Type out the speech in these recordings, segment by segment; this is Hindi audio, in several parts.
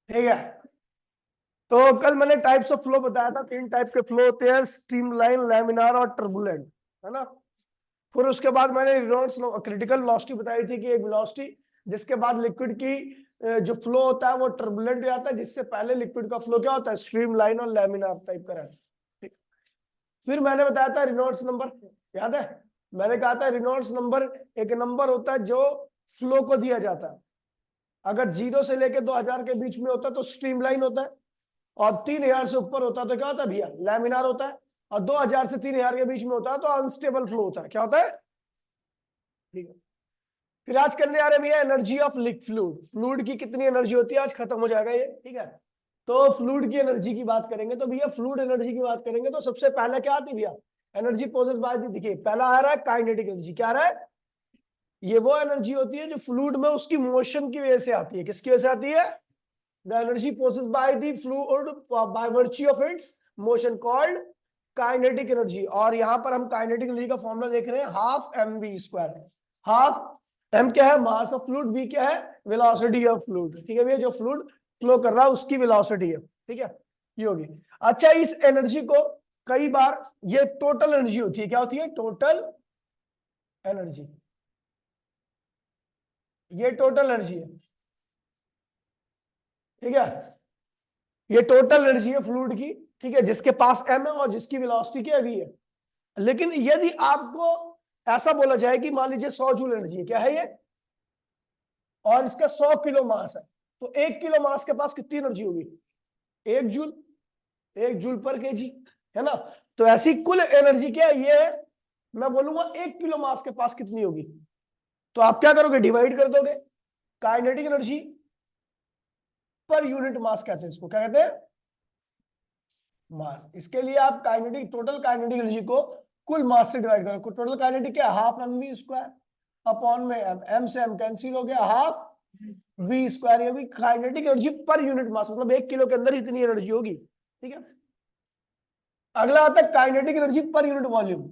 ठीक है। तो कल मैंने टाइप्स ऑफ फ्लो बताया था, 3 टाइप के फ्लो होते हैं, स्ट्रीमलाइन, लैमिनार और टर्बुलेंट, है ना। फिर उसके बाद मैंने रेनॉल्ड्स क्रिटिकल वेलोसिटी बताई थी कि एक वेलोसिटी जिसके बाद लिक्विड की जो फ्लो होता है वो टर्बुलेंट हो जाता है, जिससे पहले लिक्विड का फ्लो क्या होता है, स्ट्रीमलाइन और लैमिनार टाइप का रहता है। फिर मैंने बताया था रेनॉल्ड्स नंबर, याद है, मैंने कहा था रेनॉल्ड्स नंबर एक नंबर होता है जो फ्लो को दिया जाता है। अगर 0 से लेके 2000 के बीच में होता है तो स्ट्रीमलाइन होता है, और 3000 से ऊपर होता है तो क्या होता है भैया, लैमिनार होता है, और 2000 से 3000 के बीच में होता है तो अनस्टेबल फ्लो होता है। क्या होता है? ठीक है। फिर आज करने आ रहे भैया energy of liquid fluid. Fluid की कितनी एनर्जी होती है, आज खत्म हो जाएगा ये, ठीक है। तो फ्लूइड की एनर्जी की बात करेंगे तो भैया फ्लूइड एनर्जी की बात करेंगे तो सबसे पहले क्या आती है भैया, एनर्जी पोजेस बाय द, देखिए पहला आ रहा है काइनेटिक एनर्जी। क्या आ रहा है? ये वो एनर्जी होती है जो फ्लूइड में उसकी मोशन की वजह से आती है। किसकी वजह से आती है? The energy possessed by the fluid by virtue of its motion called kinetic energy. और यहां पर हम काइनेटिक एनर्जी का फॉर्मूला देख रहे हैं, half M V square. Half M क्या है, मास ऑफ फ्लूइड, वी क्या है, वेलोसिटी ऑफ फ्लूइड। ठीक है भैया, जो फ्लूइड फ्लो कर रहा है उसकी वेलोसिटी है, ठीक है, ये होगी। अच्छा, इस एनर्जी को कई बार, ये टोटल एनर्जी होती है। क्या होती है? Total energy. ये टोटल एनर्जी है, ठीक है, ये टोटल एनर्जी है फ्लूइड की, ठीक है, जिसके पास एम है और जिसकी वेलोसिटी क्या है, वी है। लेकिन यदि आपको ऐसा बोला जाए कि मान लीजिए 100 जूल एनर्जी है, क्या है ये, और इसका 100 किलो मास है, तो 1 किलो मास के पास कितनी एनर्जी होगी? 1 जूल, 1 जूल पर केजी, है ना। तो ऐसी कुल एनर्जी क्या है, ये है, मैं बोलूंगा 1 किलो मास के पास कितनी होगी। तो आप क्या करोगे, डिवाइड कर दोगे। काइनेटिक एनर्जी पर यूनिट मास कहते हैं इसको, क्या कहते हैं, मास। इसके लिए आप काइनेटिक, टोटल काइनेटिक एनर्जी को कुल मास से डिवाइड करो। टोटल काइनेटिक क्या, half M V square upon में एम, एम से एम कैंसिल हो गया, हाफ वी स्क्वायर। ये भी kinetic energy per unit mass, मतलब 1 किलो के अंदर इतनी एनर्जी होगी, ठीक है। अगला आता है kinetic energy per unit volume.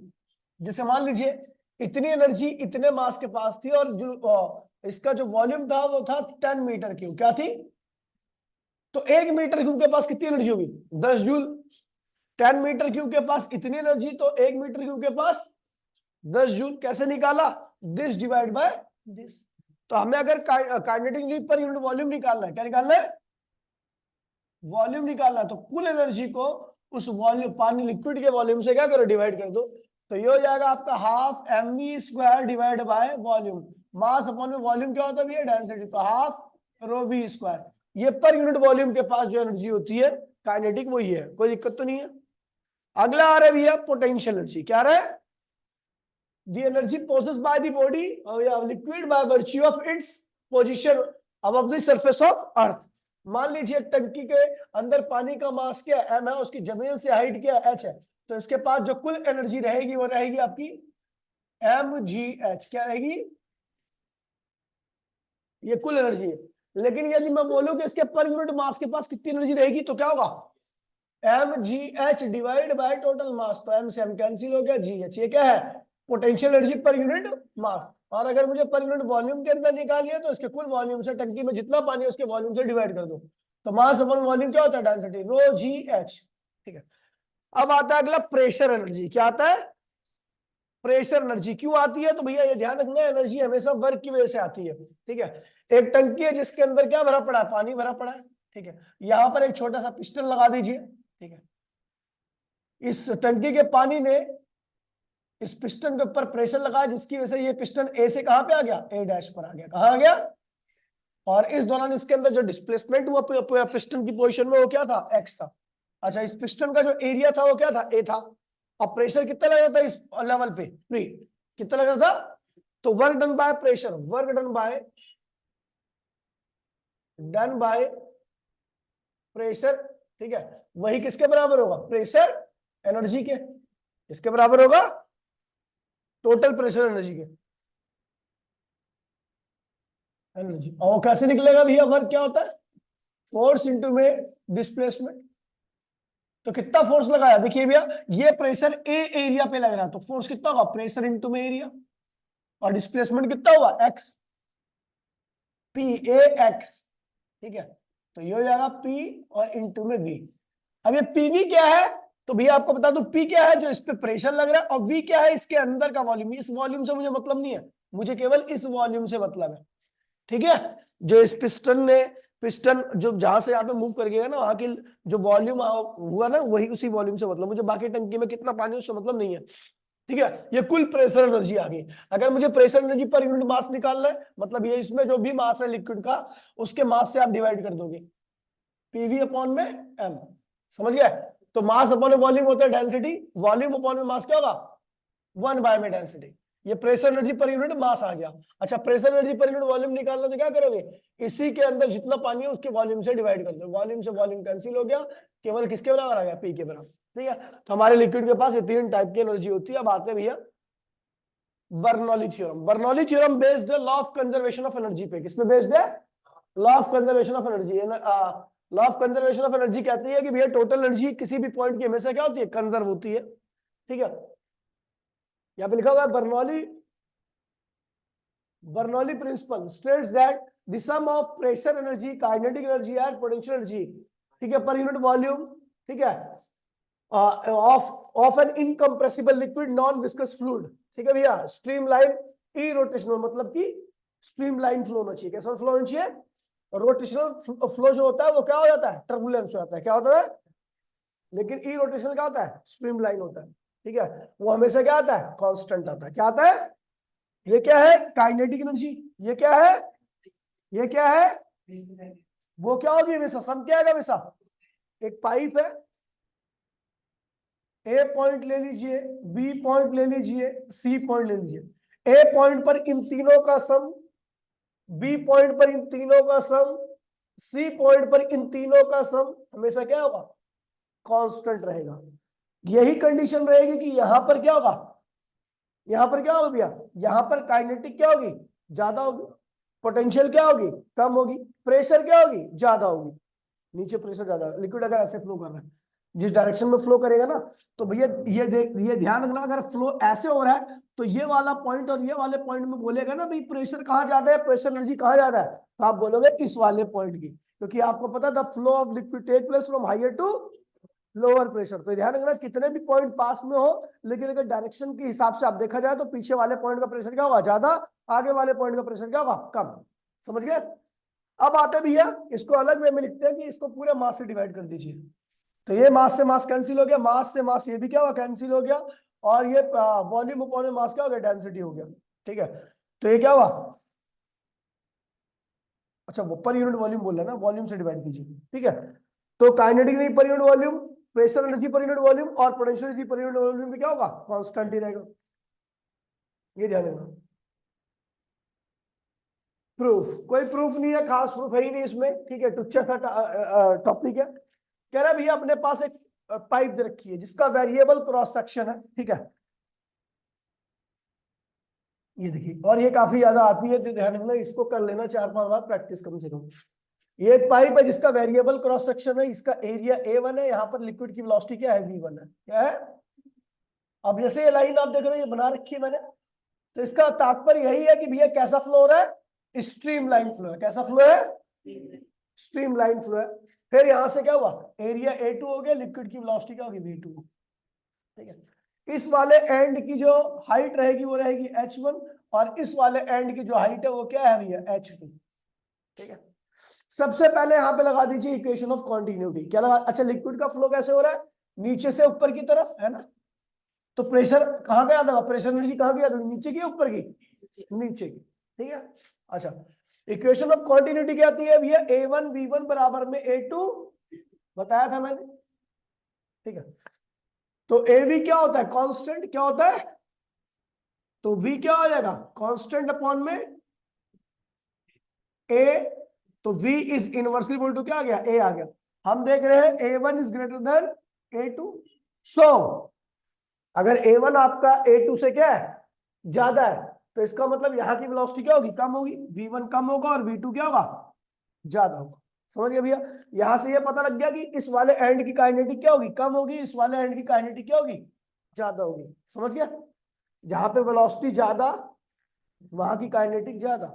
जैसे मान लीजिए इतनी एनर्जी इतने मास के पास थी, और जो इसका जो वॉल्यूम था वो था 10 मीटर क्यूब, क्या थी, तो 1 मीटर क्यूब के पास कितनी एनर्जी होगी, 10 जूल। 10 मीटर क्यूब के पास इतनी एनर्जी, तो 1 मीटर क्यूब के पास 10 जूल। कैसे निकाला, दिस डिवाइड बाय दिस। तो हमें अगर kinetic energy per unit volume निकालना है, क्या निकालना है, वॉल्यूम निकालना है, तो कुल एनर्जी को उस वॉल्यूम, पानी लिक्विड के वॉल्यूम से क्या करो, डिवाइड कर दो। तो ये हो जाएगा आपका half M V square divide by volume. Mass upon में वॉल्यूम क्या होता है भैया, डेंसिटी, तो हाफ रो वी स्क्वायर। ये पर यूनिट वॉल्यूम के पास जो एनर्जी होती है काइनेटिक, वो ये है, कोई दिक्कत तो नहीं है। अगला आ रहा है भैया पोटेंशियल एनर्जी। क्या आ रहा है, the energy possessed by the body liquid by virtue of its position above the surface of earth। मान लीजिए टंकी के अंदर पानी का मास क्या है, m है, उसकी जमीन से हाइट क्या है, h है, तो इसके पास जो कुल एनर्जी रहेगी वो रहेगी आपकी mgh। क्या रहेगी, ये कुल एनर्जी है। लेकिन यदि मैं बोलूं कि इसके पर यूनिट मास के पास कितनी एनर्जी रहेगी, तो क्या होगा, mgh divide by total mass. तो m से m कैंसिल हो गया, gh ये क्या है, पोटेंशियल एनर्जी पर यूनिट मास। और अगर मुझे पर यूनिट वॉल्यूम के अंदर निकालनी है तो इसके कुल वॉल्यूम से, टंकी में जितना पानी है उसके वॉल्यूम से डिवाइड कर दो। तो मास अपॉन वॉल्यूम क्या होता है, डेंसिटी, रो जी एच, ठीक है। अब आता है अगला प्रेशर एनर्जी। क्या आता है, प्रेशर एनर्जी क्यों आती है, तो भैया ये ध्यान रखना, एनर्जी हमेशा वर्क की वजह से आती है, ठीक है। एक टंकी है जिसके अंदर क्या भरा पड़ा है, पानी भरा पड़ा है, ठीक है। यहां पर एक छोटा सा पिस्टन लगा दीजिए, ठीक है। इस टंकी के पानी ने इस पिस्टन के ऊपर प्रेशर लगाया, जिसकी वजह से ये पिस्टन ए से कहां पे आ गया, ए डैश पर आ गया, कहां आ गया। और इस दौरान इसके अंदर जो डिस्प्लेसमेंट हुआ पिस्टन की पोजीशन में, वो क्या था, एक्स था। अच्छा, इस पिस्टन का जो एरिया था वो क्या था, ए था। अब प्रेशर कितना लग रहा था इस लेवल पे, फ्री, कितना लग रहा था, तो work done by pressure, work done by pressure, ठीक है, वही किसके बराबर होगा, प्रेशर एनर्जी के, किसके बराबर होगा, टोटल प्रेशर एनर्जी के, एनर्जी। और कैसे निकलेगा भैया, वर्क क्या होता है, फोर्स इंटू में डिस्प्लेसमेंट। तो कितना फोर्स लगाया, देखिए भैया ये प्रेशर ए एरिया पे लग रहा है, तो फोर्स कितना होगा, प्रेशर इंटू में एरिया, और डिस्प्लेसमेंट कितना हुआ, एक्स, पी ए एक्स, ठीक है। तो ये हो जाएगा P और इंटू में V। अब ये PV क्या है, तो भैया आपको बता दूं P क्या है, जो इस पे प्रेशर लग रहा है, और V क्या है, इसके अंदर का वॉल्यूम। इस वॉल्यूम से मुझे मतलब नहीं है, मुझे केवल इस वॉल्यूम से मतलब है। ठीक है, जो इस पिस्टन जो जहां से यहाँ पे मूव कर गया ना, वहां की जो वॉल्यूम हुआ ना, वही उसी वॉल्यूम से मतलब, मुझे बाकी टंकी में कितना पानी उससे मतलब नहीं है। ठीक है, ये कुल प्रेशर एनर्जी आ गई। अगर मुझे प्रेशर एनर्जी पर यूनिट मास निकालना है, मतलब ये इसमें जो भी मास है लिक्विड का, उसके मास से आप डिवाइड कर दोगे, पीवी अपॉन में एम। समझ गए? तो मास अपॉन में वॉल्यूम होता है डेंसिटी, वॉल्यूम अपॉन में मास क्या होगा, 1 में डेंसिटी। ये pressure energy per unit mass आ गया। अच्छा, pressure energy per unit volume निकालना तो क्या करोगे, इसी के अंदर जितना पानी है उसके वॉल्यूम से डिवाइड कर दो, वॉल्यूम से वॉल्यूम कैंसिल हो गया, केवल किसके बराबर आ गया, पी के बराबर। ठीक है, तो हमारे लिक्विड के पास ये 3 टाइप की एनर्जी होती है। अब आते हैं भैया Bernoulli theorem. Bernoulli theorem based है law of conservation of energy पे। किसमें बेस्ड है, law of conservation of energy. Law of conservation of energy कहती है कि भैया टोटल एनर्जी किसी भी पॉइंट की हमेशा क्या होती है, कंजर्व होती है। ठीक है, यहाँ पे लिखा हुआ है Bernoulli principle states that the sum of pressure energy, kinetic energy and potential energy, ठीक है, पर यूनिट वॉल्यूम, ठीक है, of an incompressible liquid non viscous fluid. ठीक है भैया, स्ट्रीमलाइन ई रोटेशनल, मतलब कि स्ट्रीमलाइन फ्लो होना चाहिए। कैसा फ्लो होना चाहिए, रोटेशनल फ्लो जो होता है वो क्या हो जाता है, टर्बुलेंस हो जाता है। क्या होता है, लेकिन ई रोटेशनल क्या होता है, स्ट्रीमलाइन होता है। ठीक है, वो हमेशा क्या आता है, कांस्टेंट आता है। क्या आता है, ये क्या है, काइनेटिक एनर्जी। ये क्या है, ये क्या है, वो क्या होगी हमेशा, सम क्या है हमेशा। एक पाइप है, ए पॉइंट ले लीजिए, बी पॉइंट ले लीजिए, सी पॉइंट ले लीजिए। ए पॉइंट पर इन तीनों का सम, बी पॉइंट पर इन तीनों का सम, सी पॉइंट पर इन तीनों का सम हमेशा क्या होगा, कांस्टेंट रहेगा। यही कंडीशन रहेगी कि यहां पर क्या होगा, यहां पर क्या होगा भैया, यहां पर काइनेटिक क्या होगी, ज्यादा होगी, पोटेंशियल क्या होगी, कम होगी, प्रेशर क्या होगी, ज्यादा होगी। नीचे प्रेशर ज्यादा, लिक्विड अगर ऐसे फ्लो कर रहा है, जिस डायरेक्शन में फ्लो करेगा ना, तो भैया ये ध्यान रखना, अगर फ्लो ऐसे हो रहा है तो ये वाला पॉइंट और ये वाले पॉइंट में बोलेगा ना भाई प्रेशर कहाँ ज्यादा है, प्रेशर एनर्जी कहाँ ज्यादा है, तो आप बोलोगे इस वाले पॉइंट की, क्योंकि आपको पता the flow of liquid take place from higher to lower pressure. तो ध्यान रखना कितने भी पॉइंट पास में हो, लेकिन अगर डायरेक्शन के हिसाब से आप देखा जाए तो पीछे वाले पॉइंट का प्रेशर क्या होगा, ज्यादा, आगे वाले पॉइंट का प्रेशर क्या होगा, कम। समझ गए? अब आते भैया इसको अलग वे में लिखते हैं कि इसको पूरे मास से डिवाइड कर दीजिए। तो ये मास से मास कैंसिल हो गया, मास से मास ये भी क्या हुआ, कैंसिल हो गया, और ये वॉल्यूम अपॉन मास क्या हो गया, डेंसिटी हो गया। ठीक है, तो ये क्या हुआ, अच्छा वो पर यूनिट वॉल्यूम बोल रहा है ना, वॉल्यूम से डिवाइड कीजिए। ठीक है, तो kinetic energy per unit volume, pressure energy per unit volume और potential energy per unit volume भी क्या होगा, कांस्टेंट ही रहेगा। ये ध्यान रखना। प्रूफ, कोई प्रूफ नहीं है, खास प्रूफ है ही नहीं इसमें। ठीक है, टुच्चा सा टॉपिक है। कह रहा है भैया अपने पास एक पाइप दे रखी है जिसका वेरिएबल क्रॉस सेक्शन है। ठीक है, ये देखिए, और ये काफी ज्यादा आती है, तो ध्यान रखना, इसको कर लेना 4-5 बार प्रैक्टिस कम से कम। ये एक पाइप है जिसका वेरिएबल क्रॉस सेक्शन है, इसका एरिया A1 है, यहाँ पर लिक्विड की वेलोसिटी क्या है, V1 है। क्या है, अब जैसे ये लाइन आप देख रहे हो, ये बना रखी है मैंने, तो इसका तात्पर्य यही है कि भैया कैसा फ्लो हो रहा है, स्ट्रीम लाइन फ्लो है। कैसा फ्लो है, स्ट्रीम लाइन फ्लो है। फिर यहां से क्या हुआ, एरिया A2 हो गया, लिक्विड की वेलोसिटी क्या होगी, V2। ठीक है, इस वाले एंड की जो हाइट रहेगी वो रहेगी h1, और इस वाले एंड की जो हाइट है वो क्या है भैया, h2। ठीक है, सबसे पहले यहां पे लगा दीजिए इक्वेशन ऑफ कॉन्टिन्यूटी। क्या लगा, अच्छा लिक्विड का फ्लो कैसे हो रहा है, नीचे से ऊपर की तरफ है ना, तो प्रेशर कहां गया था, प्रेशर एनर्जी कहां गया था, नीचे की ऊपर की, नीचे की। ठीक है, अच्छा इक्वेशन ऑफ कॉन्टिन्यूटी क्या आती है भैया, A1 V1 बराबर में A2, बताया था मैंने। ठीक है, तो AV क्या होता है, कांस्टेंट। क्या होता है, तो V क्या हो जाएगा, कांस्टेंट अपॉन में A, तो V is inversely equal to क्या आ गया, A आ गया। हम देख रहे हैं A1 is greater than A2, सो अगर A1 आपका A2 से क्या है, ज्यादा है, तो इसका मतलब यहाँ की वेलोसिटी क्या होगी, कम होगी, V1 कम होगा और V2 क्या होगा, ज्यादा होगा। समझ गए भैया, यहां से ये पता लग गया कि इस वाले एंड की काइनेटिक क्या होगी, कम होगी, इस वाले एंड की काइनेटिक क्या होगी, ज्यादा होगी। समझ गया, जहां पे वेलोसिटी ज्यादा वहां की काइनेटिक ज्यादा,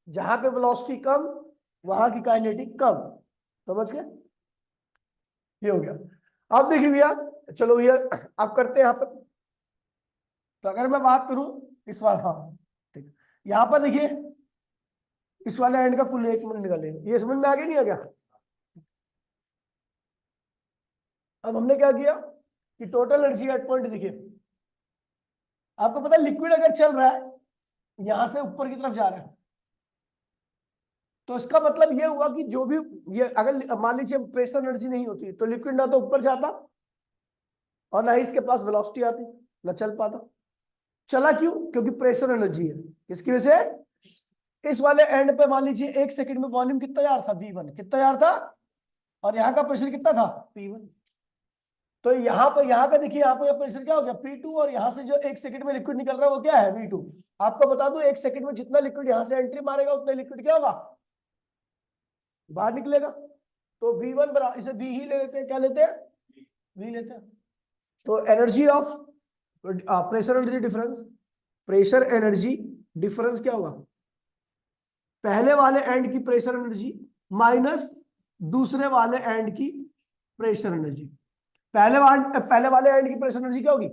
जहां पे वेलोसिटी कम वहां की काइनेटिक कम। समझ गए? ये हो गया। अब देखिए भैया, चलो भैया आप करते हैं यहाँ पर। तो अगर मैं बात करूं इस बार, हाँ ठीक, यहाँ पर देखिए इस वाले एंड का कुल 1 मिनट निकाले, ये समझ में आ गया नहीं आ गया? अब हमने क्या किया कि टोटल एनर्जी एट पॉइंट, देखिए आपको पता है लिक्विड अगर चल रहा है यहां से ऊपर की तरफ जा रहा है, तो इसका मतलब ये हुआ कि जो भी ये अगर मान लीजिए प्रेशर एनर्जी नहीं होती तो लिक्विड ना तो ऊपर जाता और ना ही इसके पास वेलोसिटी आती, ना चल पाता। चला क्यों? क्योंकि प्रेशर एनर्जी है। किसकी वजह से? इस वाले एंड पे मान लीजिए 1 सेकंड में वॉल्यूम कितना जा रहा था, V1 कितना जा रहा था, और यहाँ का प्रेशर कितना था, P1। तो यहाँ का देखिए, यहाँ पर प्रेशर क्या हो गया, P2, और यहाँ से जो 1 सेकंड में लिक्विड निकल रहा है वो क्या है, V2। आपको बता दूं 1 सेकंड में जितना लिक्विड यहाँ से एंट्री मारेगा उतना लिक्विड क्या होगा, बाहर निकलेगा। तो V1 बराबर, इसे V ही ले लेते हैं, क्या लेते हैं, V लेते हैं। तो energy of pressure energy difference, pressure energy difference क्या होगा, पहले वाले एंड की प्रेशर एनर्जी माइनस दूसरे वाले एंड की प्रेशर एनर्जी। पहले वाले एंड की प्रेशर एनर्जी क्या होगी,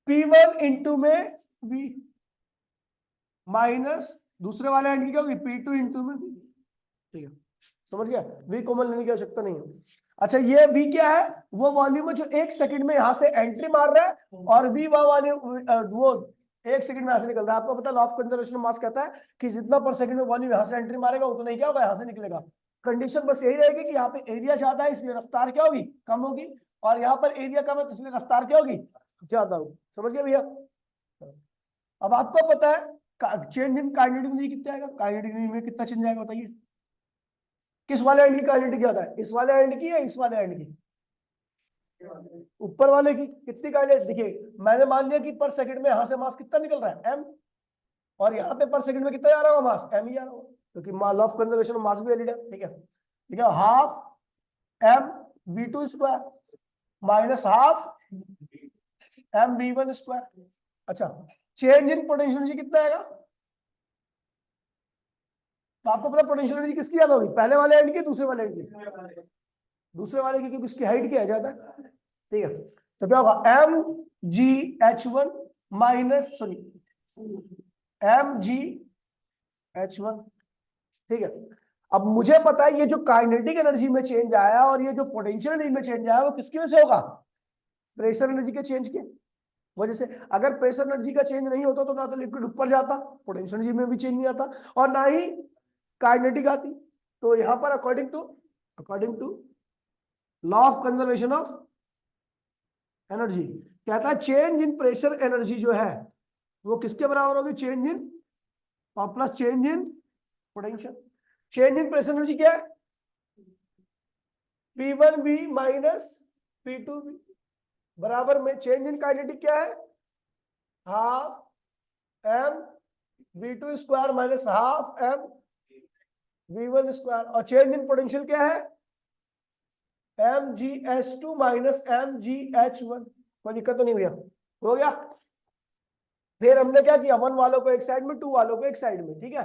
P1 इंटू में V, माइनस दूसरे वाले एंड की क्या होगी, P2 इंटू में V। ठीक है, समझ गया? V कॉमन लेने की आवश्यकता नहीं है। अच्छा, ये V क्या है, वो वॉल्यूम है जो 1 सेकंड में यहां से एंट्री मार रहा है, और V वो 1 सेकंड में यहां से निकल रहा है। आपको पता है law of conservation of mass कहता है कि जितना पर सेकंड में वॉल्यूम यहां से एंट्री मारेगा उतना ही क्या होगा, यहां से निकलेगा। कंडीशन बस यही रहेगी कि यहाँ पे एरिया ज्यादा है इसलिए रफ्तार क्या होगी, कम होगी, और यहाँ पर एरिया कम है तो इसलिए रफ्तार क्या होगी, ज्यादा होगी। समझ गए भैया? अब आपको पता है चेंज इन काइनेटिक एनर्जी कितना आएगा, काइनेटिक एनर्जी में कितना चेंज आएगा बताइए। किस वाले एंड की काइनेटिक ज्यादा है, इस वाले एंड की या इस वाले एंड की, ऊपर वाले की। कितनी काइनेटिक, देखिए मैंने मान लिया कि पर सेकंड में यहां से मास कितना निकल रहा है, m, और यहाँ पे पर सेकंड में कितना जा रहा होगा मास, m ही जा रहा होगा, क्योंकि लॉ ऑफ कंजर्वेशन मास भी वैलिड है। ठीक है, half m v2 square minus half m v1 square. अच्छा, चेंज इन पोटेंशियल एनर्जी कितना आएगा, तो आपको पता पोटेंशियल एनर्जी किसकी ज्यादा होगी, पहले वाले एंड की, दूसरे वाले एंड की, दूसरे वाले की, क्योंकि उसकी हाइट क्या है, ज्यादा। ठीक है, तो क्या होगा, M G H one minus, sorry M G H one. ठीक है, अब मुझे पता है ये जो काइनेटिक एनर्जी में चेंज आया और ये जो पोटेंशियल एनर्जी में चेंज आया वो किसकी वजह से होगा, प्रेशर एनर्जी के चेंज के वजह से। अगर प्रेशर एनर्जी का चेंज नहीं होता तो ना तो लिक्विड ऊपर जाता, पोटेंशियल एनर्जी में भी चेंज नहीं आता, और ना ही काइनेटिक आती। तो यहां पर according to law of conservation of energy कहता है चेंज इन प्रेशर एनर्जी जो है वो किसके बराबर होगी, चेंज इन और plus change in potential. Change in pressure energy क्या है, P1V माइनस P2V बराबर में चेंज इन काइनेटिक क्या है, half m V2 square minus half m V1 square, और चेंज इन पोटेंशियल क्या है, mgh2 माइनस mgh1। कोई दिक्कत तो नहीं भैया, हो गया? फिर हमने क्या किया, 1 वालों को एक साइड में, 2 वालों को एक साइड में। ठीक है,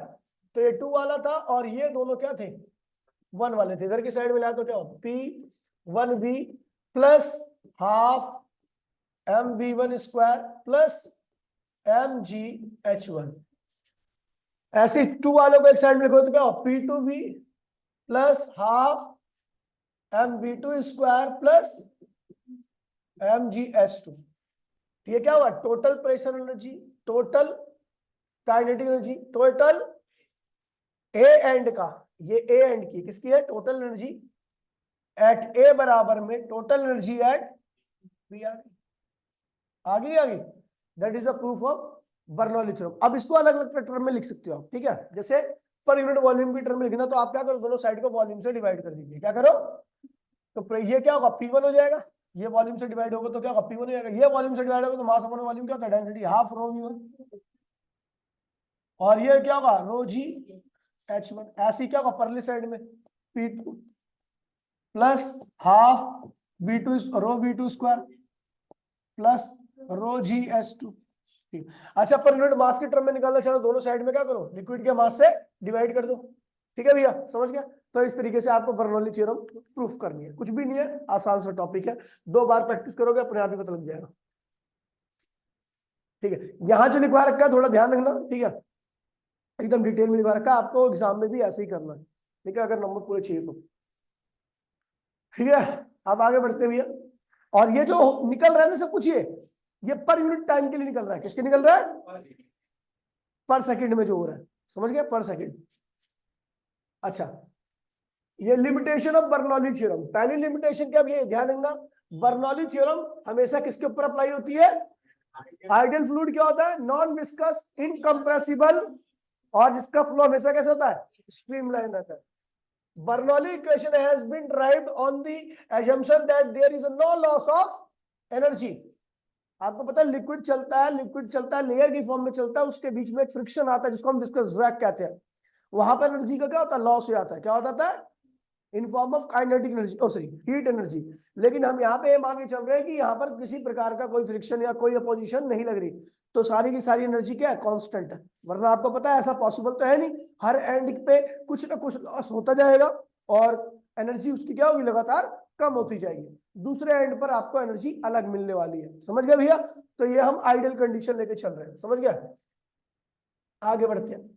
तो ये 2 वाला था और ये दोनों क्या थे, 1 वाले थे। इधर की साइड में लाया तो क्या हो, P1V plus half mv1 square plus mgh1। ऐसे 2 वालों को एक साइड में लिखो तो क्या हो, P2V plus half mv2 square plus mgh2। ये क्या हुआ, total pressure energy, total kinetic energy, total A and का, ये ए एंड की किसकी है, टोटल एनर्जी एट ए बराबर में टोटल एनर्जी एट बी। आगे आगे that is a proof of Bernoulli theorem. अब इसको अलग अलग टर्म में लिख सकते हो आप। ठीक है, जैसे पर यूनिट वॉल्यूम की टर्म में लिखना तो आप क्या करो, दोनों साइड को वॉल्यूम से डिवाइड कर दीजिए। क्या करो, तो ये क्या होगा, P1 हो जाएगा, ये वॉल्यूम से डिवाइड होगा तो क्या होगा, P1 हो जाएगा, ये वॉल्यूम से डिवाइड होगा तो मास अपॉन वॉल्यूम क्या होता है, डेंसिटी हाफ रो V1, और ये क्या होगा, रो जी H1। ऐसे ही क्या होगा परली साइड में, P2 प्लस हाफ V2 रो V2 स्क्वायर प्लस रो जी H2। अच्छा, पर यूनिट मास की टर्म में निकालना चाहो दोनों साइड में क्या करो, लिक्विड के मास से डिवाइड कर दो। ठीक है भैया, समझ गया। तो इस तरीके से आपको बर्नौली थ्योरम प्रूफ करनी है, कुछ भी नहीं है, आसान सा टॉपिक है, 2 बार प्रैक्टिस करोगे अपने आप ही पता लग जाएगा। ठीक है, यहां जो लिखवा रखा है थोड़ा ध्यान रखना, ठीक है, एकदम डिटेल में लिखवा रखा है, आपको एग्जाम में भी ऐसे ही करना है, ठीक है, अगर नंबर पूरे चाहिए तो। ठीक है, अब आगे बढ़ते भैया। और ये जो निकल रहा है ना सब कुछ, ये पर यूनिट टाइम के लिए निकल रहा है, किसके निकल रहा है, पर सेकंड में जो हो रहा है, समझ गया, पर सेकंड। अच्छा, ये लिमिटेशन ऑफ बर्नौली थ्योरम, पहली लिमिटेशन क्या, ये ध्यान रखना, बर्नौली थ्योरम हमेशा किसके ऊपर अप्लाई होती है, आइडियल फ्लूइड क्या होता है, नॉन विस्कस, इनकंप्रेसिबल, और जिसका फ्लो हमेशा कैसे होता है, स्ट्रीमलाइन रहता है। Bernoulli equation has been derived on the assumption that there is no loss of energy. आपको पता है लिक्विड चलता है, लेयर की फॉर्म में चलता है, उसके बीच में एक फ्रिक्शन आता है जिसको हम विस्कस ड्रैग कहते हैं, वहां पर एनर्जी का क्या होता है, लॉस हो जाता है, क्या होता है, in form of kinetic energy, sorry heat energy. लेकिन हम यहाँ पे मान के चल रहे हैं कि यहाँ पर किसी प्रकार का कोई फ्रिक्शन या कोई अपोजिशन नहीं लग रही, तो सारी की सारी एनर्जी क्या है, कांस्टेंट है। वरना आपको पता है ऐसा पॉसिबल तो है नहीं, हर एंड पे कुछ ना कुछ लॉस होता जाएगा और एनर्जी उसकी क्या होगी, लगातार कम होती जाएगी, दूसरे एंड पर आपको एनर्जी अलग मिलने वाली है, समझ गए भैया। तो ये हम आइडियल कंडीशन लेके चल रहे हैं, समझ गया। आगे बढ़ते हैं,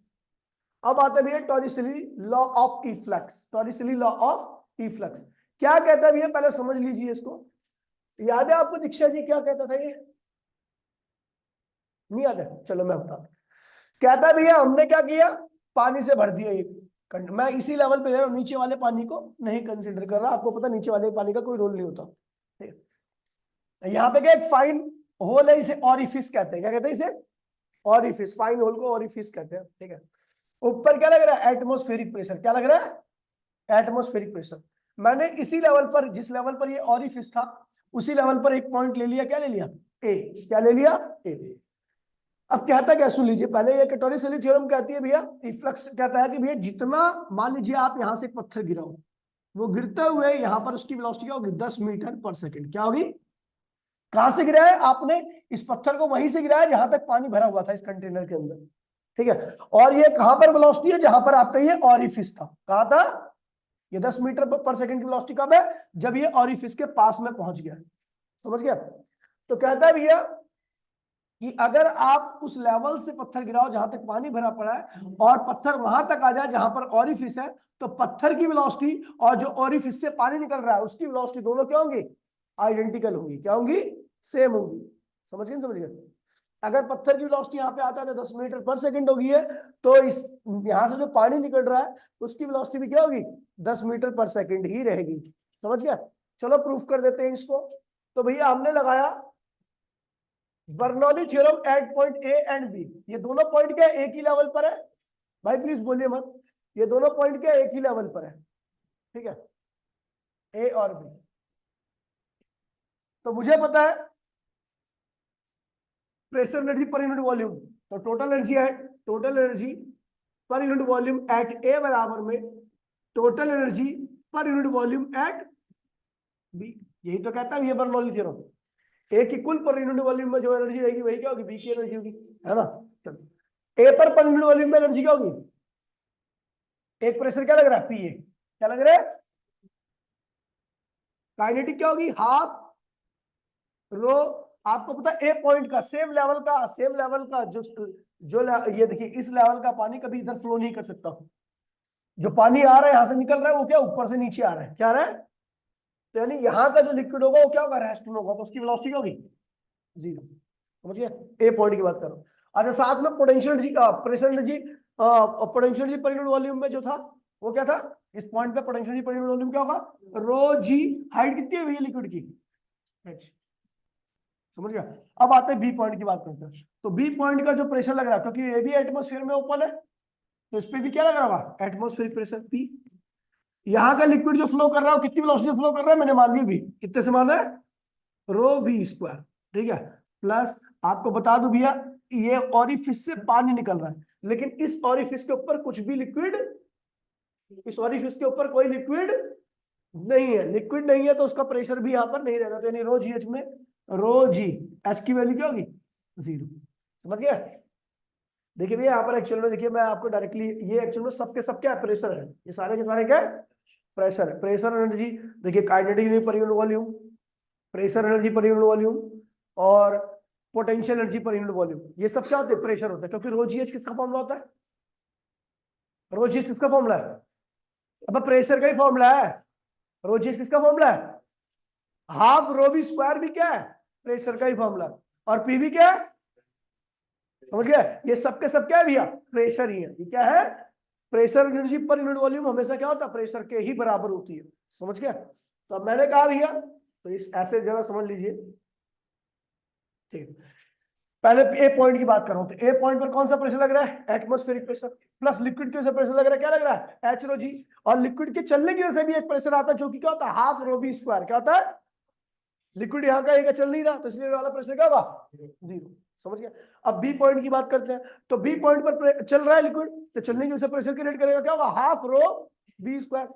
अब आते हैं Torricelli law of efflux. Torricelli law of efflux क्या कहता है भैया, पहले समझ लीजिए इसको। याद है आपको दीक्षा जी क्या कहता था, ये नहीं याद है, चलो मैं बताता। कहता है भैया हमने क्या किया, पानी से भर दिया एक, मैं इसी लेवल पे ले रहा हूं, नीचे वाले पानी को नहीं कंसिडर कर रहा, आपको पता नीचे वाले पानी का कोई रोल नहीं होता। यहाँ पे क्या एक फाइन होल है, इसे ऑरिफिस कहते हैं, क्या कहते हैं इसे, ऑरिफिस, फाइन होल को ऑरिफिस कहते हैं, ठीक है। ऊपर क्या लग रहा है, एटमॉस्फेरिक प्रेशर, क्या लग रहा है, एटमॉस्फेरिक प्रेशर। मैंने इसी लेवल पर, जिस लेवल पर ये ऑरिफिस था, उसी लेवल पर एक पॉइंट ले लिया, क्या ले लिया, ए, क्या ले लिया, ए। अब कहता क्या, सुन लीजिए पहले, ये टॉरिसली थ्योरम कहती है भैया, इफ्लक्स कहता है कि भैया जितना, मान लीजिए आप यहां से एक पत्थर गिराओ, वो गिरते हुए यहां पर उसकी वेलोसिटी क्या होगी, 10 मीटर पर सेकंड, क्या होगी, कहां से गिराया है आपने, इस पत्थर को वहीं से गिराया जहां तक पानी भरा हुआ था इस कंटेनर के अंदर, ठीक है। और ये कहां पर वेलोसिटी है, जहां पर आपका ये ऑरिफिस था, कहां था, ये 10 मीटर पर सेकंड की वेलोसिटी कब है, जब ये ऑरिफिस के पास में पहुंच गया, समझ गया। तो कहता है भैया कि अगर आप उस लेवल से पत्थर गिराओ जहां तक पानी भरा पड़ा है, और पत्थर वहां तक आ जाए जहां पर ऑरिफिस है, तो पत्थर की वेलोसिटी और जो ऑरिफिस से पानी निकल रहा है उसकी वेलोसिटी दोनों क्या होंगी, आइडेंटिकल होंगी, क्या होंगी, सेम होंगी, समझ गए, समझ गए। अगर पत्थर की वेलोसिटी यहाँ पे आता है तो 10 मीटर पर सेकंड होगी है, तो इस यहां से जो पानी निकल रहा है उसकी वेलोसिटी भी क्या होगी, 10 मीटर पर सेकंड ही रहेगी, समझ गया। चलो प्रूफ कर देते हैं इसको। तो भैया हमने लगाया Bernoulli theorem at point A and B, ये दोनों पॉइंट क्या एक ही लेवल पर है, भाई प्लीज बोलिए मत, ये दोनों पॉइंट क्या एक ही लेवल पर है, ठीक है, ए और बी। तो मुझे पता है pressure energy per unit volume, तो total energy per unit volume at A बराबर में total energy per unit volume at B, यही तो कहता है ये बर्नौली थ्योरम। ए की कुल पर यूनिट वॉल्यूम में जो एनर्जी रहेगी वही क्या होगी, बी की एनर्जी होगी, है ना। चलो ए पर यूनिट वॉल्यूम में एनर्जी क्या होगी, एक प्रेशर क्या लग रहा है, पी ए, क्या लग रहा है, काइनेटिक क्या होगी, हाफ रो, आपको पता है ए पॉइंट का सेम लेवल का ये देखिए इस लेवल का पानी कभी इधर फ्लो नहीं कर सकता, जो पानी आ रहा है यहां से निकल रहा है वो क्या ऊपर से नीचे आ रहा है, क्या आ रहा है, तो यानी यहाँ का जो लिक्विड होगा वो क्या होगा, रेस्टोन होगा, तो उसकी वेलोसिटी क्या होगी, जीरो, समझिए, ए पॉइंट की बात करो। अच्छा साथ में potential energy, pressure energy, potential energy per unit volume में जो था वो क्या था, इस पॉइंट पे potential energy per unit volume क्या होगा, रो जी, हाइट कितनी है भैया लिक्विड की, h, समझ गया। अब आते हैं बी पॉइंट की बात करते हैं। तो बी पॉइंट का जो प्रेशर लग रहा है, क्योंकि ये भी एटमॉस्फेयर में ओपन है, तो इस पे भी क्या लग रहा होगा, एटमॉस्फेरिक प्रेशर पी। यहाँ का लिक्विड जो फ्लो कर रहा है वो कितनी वेलोसिटी से फ्लो कर रहा है, मैंने मान ली वी, कितने से मान रहा है, रो वी स्क्वायर, ठीक है, प्लस आपको बता दूं भैया ये ऑरिफिस से पानी निकल रहा है, लेकिन इस ऑरिफिस के ऊपर कुछ भी लिक्विड, इस ऑरिफिस के ऊपर कोई लिक्विड नहीं है, लिक्विड नहीं है तो उसका प्रेशर भी यहाँ पर नहीं रहेगा, तो यानी रो जी एच में रो जी एच की वैल्यू क्या होगी, जीरो, समझ गया। देखिए भैया यहाँ पर एक्चुअल में देखिए, मैं आपको डायरेक्टली, ये एक्चुअल में सबके सब क्या प्रेशर है, ये सारे के सारे क्या प्रेशर है। प्रेशर एनर्जी देखिए, kinetic energy per unit volume, pressure energy per unit volume, और potential energy per unit volume, ये सब क्या होते हैं, प्रेशर होता है। क्योंकि रो जी एच किसका फॉर्मूला होता है, रो जी एच किसका फॉर्मूला है, अब प्रेशर का ही फॉर्मूला है। रो जी एच किसका फॉर्मूला है, हाफ रो बी स्क्वायर भी क्या है, प्रेशर का ही फॉर्मूला, और पी भी क्या है, समझ गया, ये सबके सब क्या है भैया, प्रेशर ही है। ये क्या है, pressure energy per unit volume हमेशा क्या होता है, प्रेशर के ही बराबर होती है। समझ गया, तो अब मैंने कहा भैया, तो इस ऐसे जरा समझ लीजिए, ठीक। पहले ए पॉइंट की बात करूं तो ए पॉइंट पर कौन सा प्रेशर लग रहा है, एटमॉस्फेरिक प्रेशर, प्लस लिक्विड के वजह से प्रेशर लग रहा है, क्या लग रहा है, एच रो जी। और लिक्विड के चलने की वजह से भी एक प्रेशर आता है, जो कि क्या होता है, हाफ रो बी स्क्वायर। क्या होता है, लिक्विड यहाँ का चल नहीं रहा, तो इसलिए वाला प्रेशर क्या होगा, जीरो। समझ गया। अब बी पॉइंट की बात करते हैं, तो बी पॉइंट पर चल रहा है लिक्विड, तो चलने की वजह से प्रेशर क्रिएट करेगा, क्या होगा, half rho B square.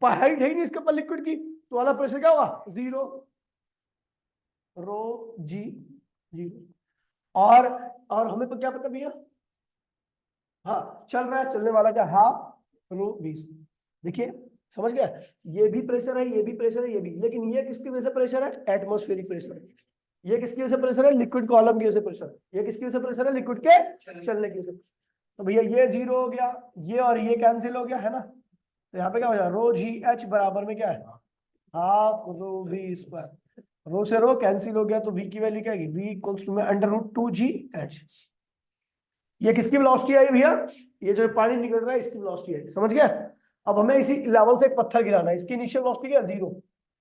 Height है ही नहीं इसके ऊपर लिक्विड की, तो वाला प्रेशर क्या होगा, जीरो रो जी जीरो। और हमें तो क्या पता भैया, हाँ चल रहा है, चलने वाला क्या, हाफ रो बी। देखिए समझ गया, ये भी प्रेशर है, ये भी प्रेशर है, ये भी, लेकिन ये किसकी वजह से प्रेशर है, एटमॉस्फेरिक प्रेशर। ये किसकी वजह से प्रेशर है, लिक्विड कॉलम की वजह से प्रेशर। ये किसकी वजह से प्रेशर है, लिक्विड के चलने की वजह से। तो भैया ये जीरो हो गया, ये और ये कैंसिल हो गया, है ना। तो यहाँ पे क्या हो जाएगा, रो जी एच बराबर में क्या है, हाफ रो बी स्क्वायर। रो से रो कैंसिल हो गया, तो वी की वैल्यू क्या है, वी इक्वल्स टू में under root two G H. ये किसकी वेलोसिटी आई भैया, ये जो पानी निकल रहा है इसकी वेलोसिटी है। समझ गया। अब हमें इसी लेवल से एक पत्थर गिराना है, इसकी इनिशियल वेलोसिटी क्या है, जीरो।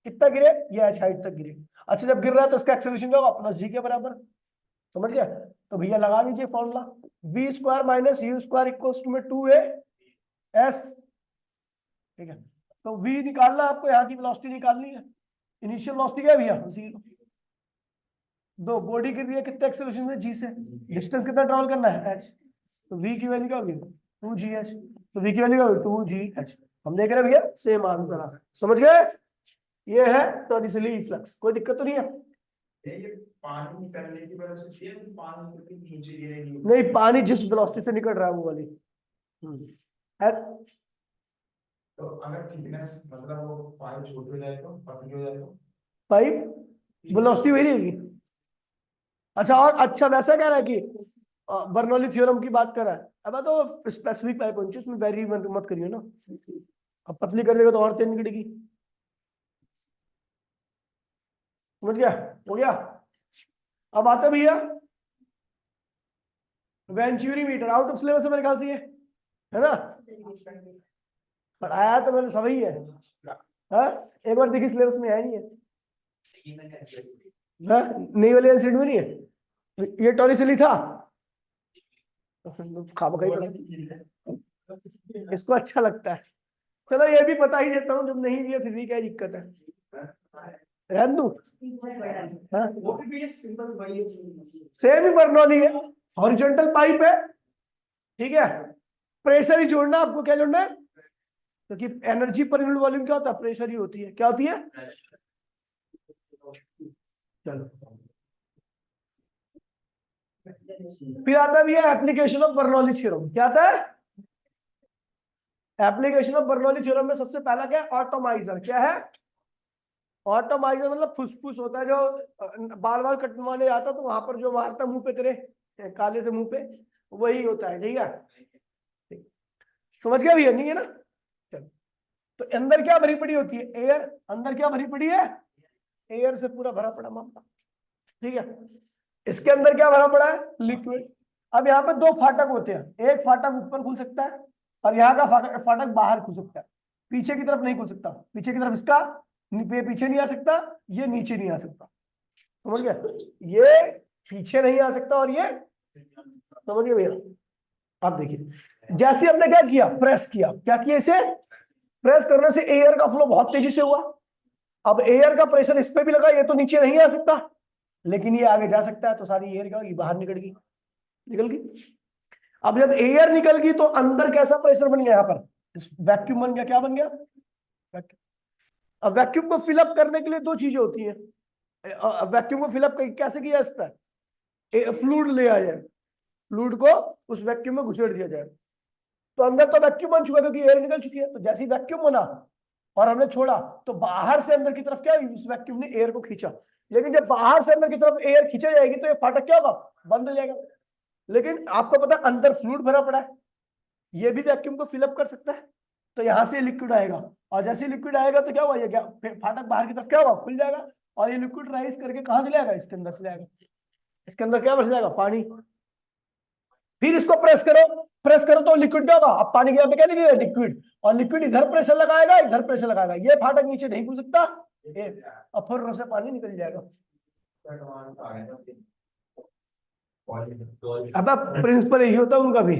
कितना गिरे, ये एच हाइट तक गिरे। अच्छा जब गिर रहा है तो इसका एक्सेलरेशन क्या होगा, प्लस जी के बराबर। समझ गया। तो भैया लगा दीजिए formula, V square minus U square equals to में टू ए एस। ठीक है, तो वी निकालना आपको, यहाँ की वेलोसिटी निकालनी है। इनिशियल वेलोसिटी क्या है भैया, जीरो। दो बॉडी गिर रही है, कितने एक्सेलरेशन से, जी से। डिस्टेंस कितना ट्रैवल करना है, एच। तो वी की वैल्यू क्या होगी, टू जी एच। तो वी की वैल्यू क्या होगी, टू जी एच। हम देख रहे हैं भैया, सेम आंसर आ, समझ गए। ये है टॉरिसली फ्लक्स, कोई दिक्कत तो नहीं है। ये पानी निकलने की वजह से पानी नीचे गिरेगी, नहीं, पानी जिस वेलोसिटी से निकल रहा है वो वाली है। तो अगर थिकनेस मतलब वो पाइप छोटी हो जाए तो पतली हो जाए तो पाइप वेलोसिटी वही रहेगी। अच्छा, और अच्छा वैसा कह रहा है कि बर्नौली थ्योरम की बात कर रहा है। अब तो स्पेसिफिक पाइप होनी चाहिए, उसमें वेरी मत करिए ना। अब पतली कर देगा तो और तेज निकलेगी। समझ गया, हो गया। अब आते भैया venturi meter, out of syllabus है मेरे ख्याल से ये, है ना। पढ़ाया तो मैंने सभी है, हाँ? एक बार देखिए सिलेबस में है नहीं है, हाँ? नहीं वाले एलसीडी में नहीं है, ये टॉरिसली था, खामखा ही पढ़ा, इसको अच्छा लगता है। चलो ये भी पता ही देता हूँ, जब नहीं दिया फिर भी क्या दिक्कत है, रहने दूं। हाँ? सेम ही बर्नौली है, हॉरिजॉन्टल पाइप है, ठीक है। प्रेशर ही जोड़ना, आपको क्या जोड़ना है, क्योंकि एनर्जी पर यूनिट वॉल्यूम क्या होता है, प्रेशर ही होती है। क्या होती है, चलो फिर आता है भैया एप्लीकेशन ऑफ बर्नौली थ्योरम। क्या आता है, एप्लीकेशन ऑफ बर्नौली थ्योरम में सबसे पहला क्या है, ऑटोमाइजर। क्या है, ऑटोमाइजर मतलब फुसफुस होता है, जो बाल बाल कटवाने जाता तो वहां पर जो मारता मुंह पे तेरे, काले से मुंह पे, वही होता है। ठीक है, समझ गया भैया, नहीं है ना। चलो, तो अंदर क्या भरी पड़ी होती है, एयर। अंदर क्या भरी पड़ी है, एयर से पूरा भरा पड़ा मामला। ठीक है, इसके अंदर क्या भरा पड़ा है, लिक्विड। अब यहाँ पे दो फाटक होते हैं, एक फाटक ऊपर खुल सकता है और यहाँ का फाटक बाहर खुल सकता है। पीछे की तरफ नहीं खुल सकता, पीछे की तरफ इसका पीछे नहीं आ सकता, ये नीचे नहीं आ सकता। समझ गया, ये पीछे नहीं आ सकता और ये, समझ गए भैया। आप देखिए, जैसे हमने क्या किया, प्रेस किया, क्या किया, इसे प्रेस करने से एयर का फ्लो बहुत तेजी से हुआ। अब एयर का प्रेशर इस पे भी लगा, ये तो नीचे नहीं आ सकता, लेकिन ये आगे जा सकता है, तो सारी एयर क्या होगी, बाहर निकल गई, निकल गई। अब जब एयर निकल गई तो अंदर कैसा प्रेशर बन गया, यहाँ पर वैक्यूम बन गया। क्या बन गया, वैक्यूम। अब वैक्यूम को फिलअप करने के लिए दो चीजें होती हैं। वैक्यूम को फिलअप कैसे किया, इस पर फ्लूइड ले आया, फ्लूइड को उस वैक्यूम में घुसेड़ दिया जाए। तो अंदर तो वैक्यूम बन चुका है क्योंकि एयर निकल चुकी है, तो जैसे ही वैक्यूम बना और हमने छोड़ा तो बाहर से अंदर की तरफ क्या हुई, उस वैक्यूम ने एयर को खींचा। लेकिन जब बाहर से अंदर की तरफ एयर खींचा जाएगी तो ये फाटक क्या होगा, बंद हो जाएगा। लेकिन आपको पता है अंदर फ्लूइड भरा पड़ा है, ये भी वैक्यूम को फिलअप कर सकता है। तो यहां से लिक्विड आएगा और जैसे लिक्विड आएगा तो क्या हुआ, ये फाटक बाहर की तरफ क्या होगा, खुल जाएगा और ये लिक्विड राइज करके कहां चले जाएगा, इसके अंदर चले जाएगा। इसके अंदर क्या बच जाएगा, पानी। फिर इसको प्रेस करो, प्रेस करो तो लिक्विड क्या होगा, अब पानी के यहाँ पे क्या निकलेगा, लिक्विड। और लिक्विड इधर प्रेशर लगाएगा, इधर प्रेशर लगाएगा, ये फाटक नीचे नहीं खुल सकता, और फिर से पानी निकल जाएगा। अब प्रिंसिपल यही होता है उनका भी।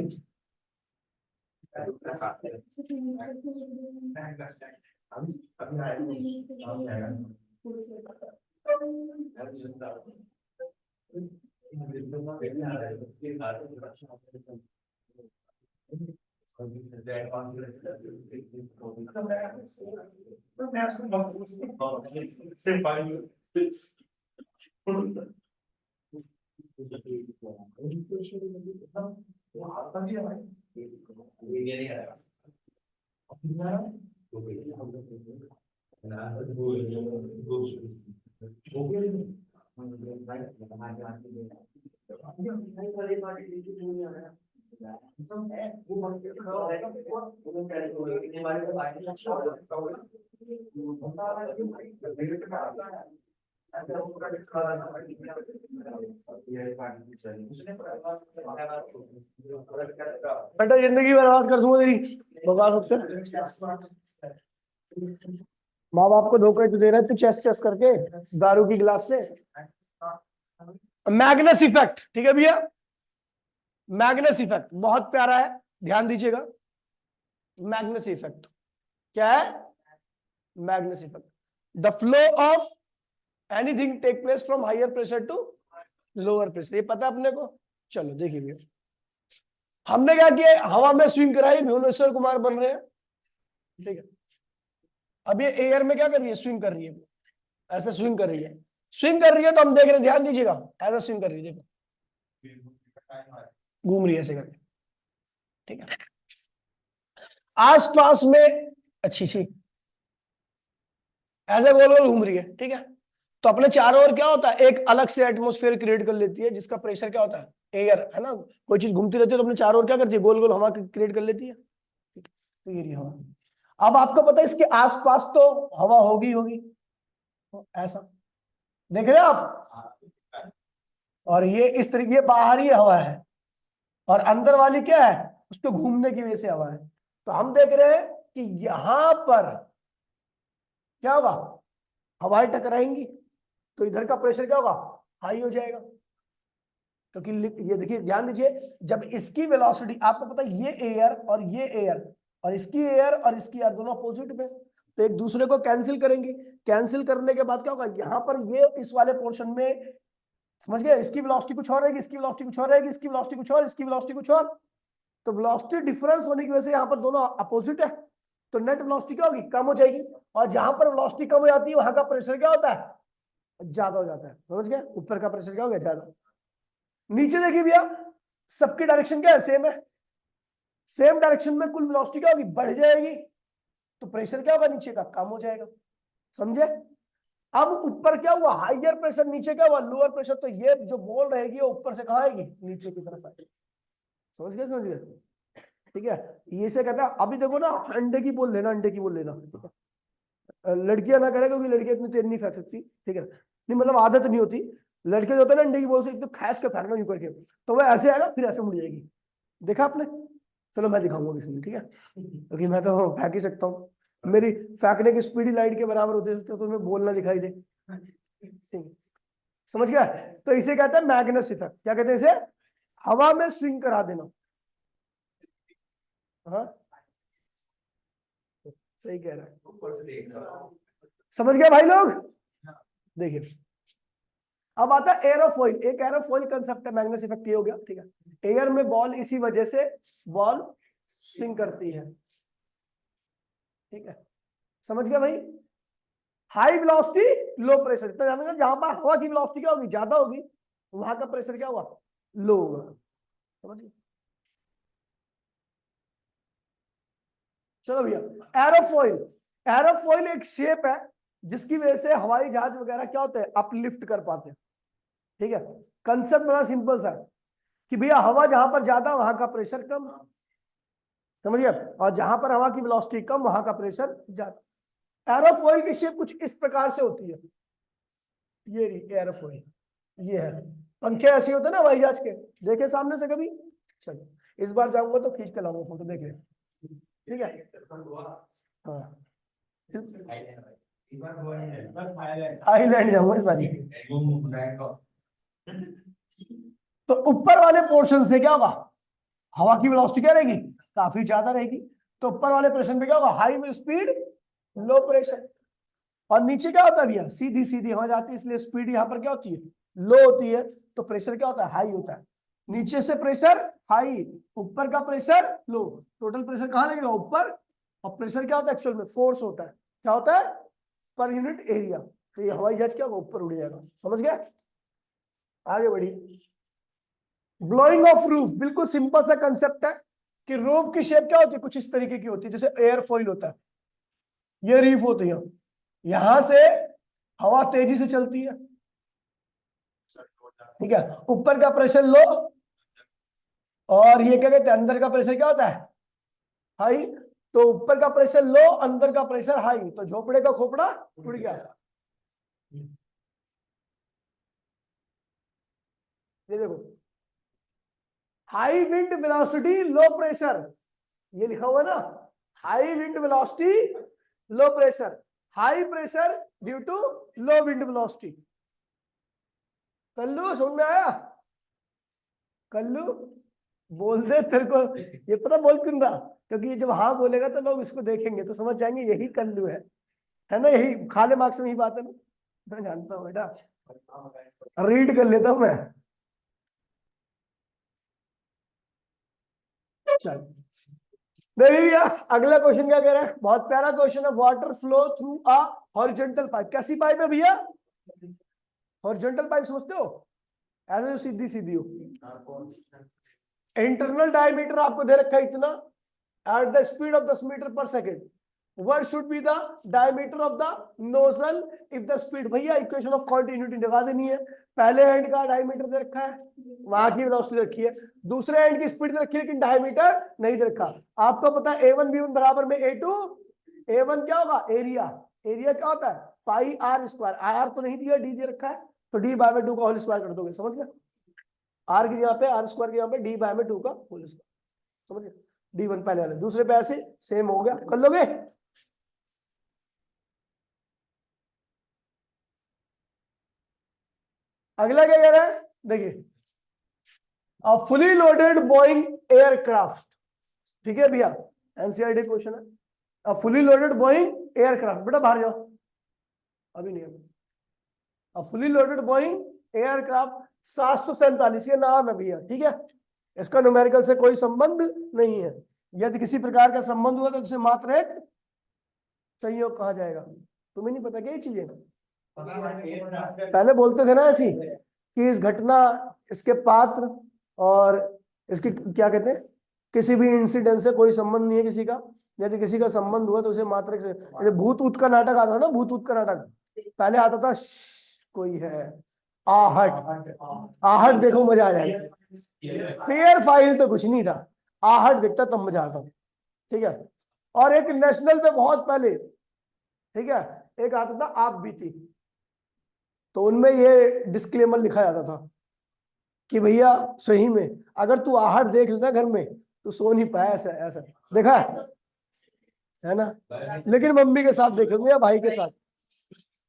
बेटा जिंदगी बर्बाद कर दूंगा तेरी, बर्बाद होते। माँ बाप को धोखा तो दे रहे तू, चेस चेस करके दारू की गिलास से। मैग्नस इफेक्ट, ठीक है भैया, मैग्नस इफेक्ट बहुत प्यारा है, ध्यान दीजिएगा। मैग्नस इफेक्ट क्या है, Magnus effect, the flow of anything take place from higher pressure to lower pressure, ये पता अपने को। चलो देखिए भैया, हमने क्या किया, हवा में स्विंग कराई, भुवनेश्वर कुमार बन रहे हैं, ठीक है। अब ये एयर में क्या कर रही है, स्विंग कर रही है, ऐसे स्विंग कर रही है, स्विंग कर रही है, तो हम देख रहे हैं, ध्यान दीजिएगा, ऐसा स्विंग कर रही है, देखो घूम रही है ऐसे करके, ठीक है। आसपास में अच्छी ऐसे गोल गोल घूम रही है, ठीक है। तो अपने चारों ओर क्या होता है, एक अलग से एटमॉस्फेयर क्रिएट कर लेती है जिसका प्रेशर क्या होता है, एयर है ना। कोई चीज घूमती रहती है तो अपने चारों ओर क्या करती है, गोल गोल हवा क्रिएट कर लेती है, तो ये रही हवा। अब आपको पता है इसके आसपास तो हवा होगी, तो ऐसा देख रहे हो आप, और ये इस तरीके बाहरी हवा है, और अंदर वाली क्या है, उसको घूमने की वजह से हवा है। तो हम देख रहे हैं कि यहां पर क्या होगा, हवाएं टकराएंगी, तो इधर का प्रेशर क्या होगा, हाई हो जाएगा। क्योंकि ये देखिए ध्यान दीजिए, जब इसकी वेलोसिटी, आपको पता है ये एयर और ये एयर और इसकी एयर और इसकी एयर दोनों अपोजिट में, तो एक दूसरे को कैंसिल करेंगे। कैंसिल करने के बाद क्या होगा, यहां पर ये इस वाले पोर्शन में, समझ गए, इसकी वेलोसिटी कुछ और रहेगी, इसकी वेलोसिटी कुछ और रहेगी, इसकी वेलोसिटी कुछ और, इसकी वेलोसिटी कुछ और। तो वेलोसिटी डिफरेंस होने की वजह से यहाँ पर दोनों अपोजिट है, तो नेट वेलोसिटी क्या होगी, कम हो जाएगी। और जहां पर वेलोसिटी कम हो जाती है वहां का प्रेशर क्या होता है, ज्यादा हो जाता है, समझ गए, ऊपर का प्रेशर क्या हो गया, ज्यादा। नीचे देखिए भैया, सबकी डायरेक्शन क्या है, सेम है, सेम डायरेक्शन में कुल वेलोसिटी क्या होगी, बढ़ जाएगी, तो प्रेशर क्या होगा, नीचे का कम हो जाएगा, समझे। अब ऊपर क्या हुआ, हाइयर प्रेशर, नीचे क्या हुआ, लोअर प्रेशर, तो ये जो बॉल रहेगी वो ऊपर से कहाँ आएगी, नीचे की तरफ आएगी, समझ गए, ठीक है। ये से कहता है, अभी देखो ना, अंडे की बॉल लेना, अंडे की बॉल लेना, ठीक है। लड़कियां ना करें क्योंकि लड़कियां इतनी तेज नहीं फेंक सकती, ठीक है, नहीं मतलब आदत नहीं होती। लड़के जो होते हैं ना, अंडे की बॉल से एकदम खींच के फेंकना यूं करके, तो वह ऐसे आएगा फिर ऐसे मुड़ जाएगी, देखा आपने। चलो मैं दिखाऊंगा किसी दिन, ठीक है, क्योंकि मैं तो फेंक ही सकता हूँ, मेरी फेंकने की स्पीड लाइट के बराबर होती है, तो तुम्हें बोलना दिखाई दे, ठीक है, समझ गया। तो इसे कहते हैं मैग्नस इफेक्ट, क्या कहते हैं इसे, हवा में स्विंग करा देना। हाँ सही कह रहा है, समझ गया भाई लोग। देखिए अब आता है एरोफॉइल, एक एरोफॉइल कंसेप्ट है, मैग्नस इफेक्ट ये हो गया, ठीक है। एयर में बॉल इसी वजह से बॉल स्विंग करती है, ठीक है, समझ गया भाई। हाई वेलोसिटी लो प्रेशर, तो जहां पर हवा की वेलोसिटी क्या होगी, ज्यादा होगी, वहां का प्रेशर क्या हुआ, लो होगा। समझिए। चलो भैया, एरोफॉइल। एरोफॉइल एक शेप है जिसकी वजह से हवाई जहाज वगैरह क्या होते हैं, अपलिफ्ट कर पाते हैं। ठीक है, कंसेप्ट बड़ा सिंपल सा है कि भैया हवा जहां पर ज्यादा वहां का प्रेशर कम, समझिए, और जहां पर हवा की वेलोसिटी कम वहां का प्रेशर ज्यादा। एरोफॉइल की शेप कुछ इस प्रकार से होती है, ये रही एरोफॉइल, ये है। पंखे ऐसे होते हैं ना हवाई जहाज के, देखे सामने से कभी? चलो इस बार जाऊंगा तो खींच के लाऊंगा फोटो, देख ले, ठीक है। हाँ, थाईलैंड जाऊंगा इस बारी। तो ऊपर वाले पोर्शन से क्या होगा, हवा की वेलोसिटी क्या रहेगी, काफी ज्यादा रहेगी। तो ऊपर वाले प्रेशर पे क्या होगा, हाई स्पीड लो प्रेशर। और नीचे क्या होता है भैया, सीधी सीधी हवा जाती है, इसलिए स्पीड यहाँ पर क्या होती है, लो होती है, तो प्रेशर क्या होता है, हाई होता है। नीचे से प्रेशर हाई, ऊपर का प्रेशर लो, टोटल प्रेशर कहाँ लगेगा, ऊपर। और प्रेशर क्या होता है एक्चुअल में, फोर्स होता है, क्या होता है, पर यूनिट एरिया। तो ये हवाई जहाज क्या होगा, ऊपर उड़ जाएगा, समझ गया। आगे बढ़ी, ब्लोइंग ऑफ रूफ, बिल्कुल सिंपल सा कंसेप्ट है कि रूफ की शेप क्या होती है, कुछ इस तरीके की होती है, जैसे एयरफॉइल होता है, ये रीफ होती है, यहां से हवा तेजी से चलती है, ठीक है, ऊपर का प्रेशर लो, और ये क्या कहते हैं, अंदर का प्रेशर क्या होता है, हाई। तो ऊपर का प्रेशर लो, अंदर का प्रेशर हाई, तो झोपड़े का खोपड़ा उड़ गया। ये देखो, high wind velocity low pressure, ये लिखा हुआ है ना, high wind velocity low pressure, high pressure due to low wind velocity. Kallu समझ में आया, कल्लू बोल दे तेरे को, ये पता बोल क्यों रहा, क्योंकि ये जब हाँ बोलेगा तो लोग इसको देखेंगे तो समझ जाएंगे यही कल्लू है ना, यही खाले मार्क्स में ही बात है ना, मैं जानता हूँ बेटा, रीड कर लेता हूं मैं। चल देखिए भैया, अगला क्वेश्चन क्या कह रहा है, बहुत प्यारा क्वेश्चन है, water flow through a horizontal pipe. कैसी पाइप है भैया, हॉरिजॉन्टल पाइप समझते हो, ऐसे जो सीधी सीधी हो। इंटरनल डायमीटर आपको दे रखा है इतना, at the speed of 10 metre पर second, what should be the diameter of the nozzle if the speed, भैया इक्वेशन ऑफ कॉन्टिन्यूटी लगा देनी है। पहले एंड का डायमीटर दे रखा है, वहां की वेलोसिटी रखी है, दूसरे एंड की स्पीड दे रखी है, लेकिन डायमीटर नहीं दे रखा। आपको पता है A1 B1 बराबर में A2, A1 क्या होगा, एरिया, एरिया क्या होता है, पाई आर स्क्वायर, आर तो नहीं दिया, डी दे रखा है, तो डी बाय में 2 का होल स्क्वायर कर दोगे, समझ गए, आर की जगह पे आर स्क्वायर की जगह पे डी बाय में 2 का होल स्क्वायर, समझ गए। D1 पहले वाले, दूसरे पे ऐसे सेम हो गया, कर लोगे। अगला क्या कह रहा है, देखिए, a fully loaded Boeing aircraft, ठीक है भैया, एनसीईआरटी क्वेश्चन है, a fully loaded Boeing aircraft, बेटा बाहर जाओ, अभी नहीं, a fully loaded Boeing aircraft 747, ये नाम है भैया, ठीक है, इसका न्यूमेरिकल से कोई संबंध नहीं है, यदि किसी प्रकार का संबंध हुआ तो उसे मात्र एक संयोग कहा जाएगा। तुम्हें नहीं पता क्या ये चीजें, पहले बोलते थे ना ऐसी कि इस घटना, इसके पात्र और इसकी क्या कहते हैं, किसी भी इंसिडेंट से कोई संबंध नहीं है किसी का, यदि किसी का संबंध हुआ तो उसे मात्र से, भूत ऊत का नाटक आता था ना, भूत ऊत का नाटक पहले आता था, कोई है, आहट, आहट देखो मजा आ जाएगा, फेयर फाइल तो कुछ नहीं था, आहट दिखता तब मजा आता, ठीक है। और एक नेशनल पे बहुत पहले, ठीक है, एक आता था आप बीती, तो उनमें ये डिस्क्लेमर लिखा जाता था कि भैया सही में अगर तू आहट देख लेना घर में तो सो नहीं पाया, ऐसा ऐसा देखा है ना, लेकिन मम्मी के साथ देखेंगे या भाई के साथ,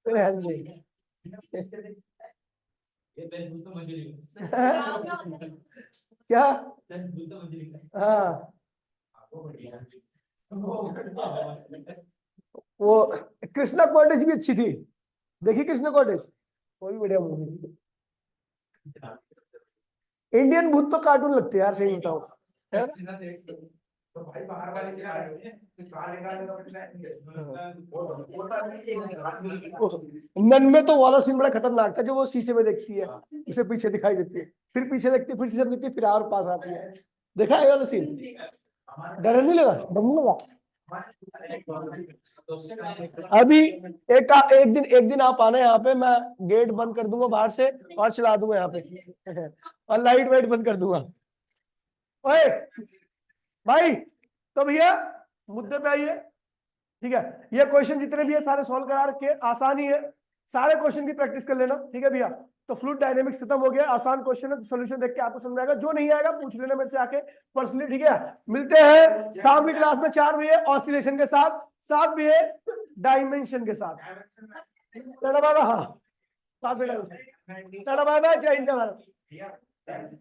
फिर रहने दे। क्या, हाँ, वो कृष्णा कॉटेज भी अच्छी थी, देखी कृष्णा कॉटेज, वो भी बढ़िया मूवी। इंडियन भूत तो कार्टून लगते हैं यार, सही बताओ, है ना? तो भाई बाहर वाले चला रहे हैं काले काले नन में तो वाला सीन बड़ा खतरनाक था, जो वो शीशे में देखती है, उसे पीछे दिखाई देती है, फिर पीछे देखती है, फिर शीशे में देखती है, फिर और पास आती है। देखा है ये वाला सीन? डर नहीं लगा? डर नहीं लगा? अभी एक दिन आप आना यहाँ पे, मैं गेट बंद कर दूंगा बाहर से और चला दूंगा यहाँ पे और लाइट वाइट बंद कर दूंगा। ओए भाई, तो भैया मुद्दे पे आइए। ठीक है, ये क्वेश्चन जितने भी है सारे सॉल्व करा रखे, आसान ही है, सारे क्वेश्चन की प्रैक्टिस कर लेना। ठीक है भैया, तो फ्लूइड डायनेमिक्स खत्म हो गया, आसान क्वेश्चन है, तो सोल्यूशन देख के आपको समझ आएगा, जो नहीं आएगा पूछ लेना मेरे से आके पर्सनली। ठीक है, मिलते हैं शाम की क्लास में 4 बजे ऑसिलेशन के साथ, 7 बजे डायमेंशन के साथ। Tata bye bye. हाँ, 7 बजे टाटा बाय बाय, जय हिंद जय भारत।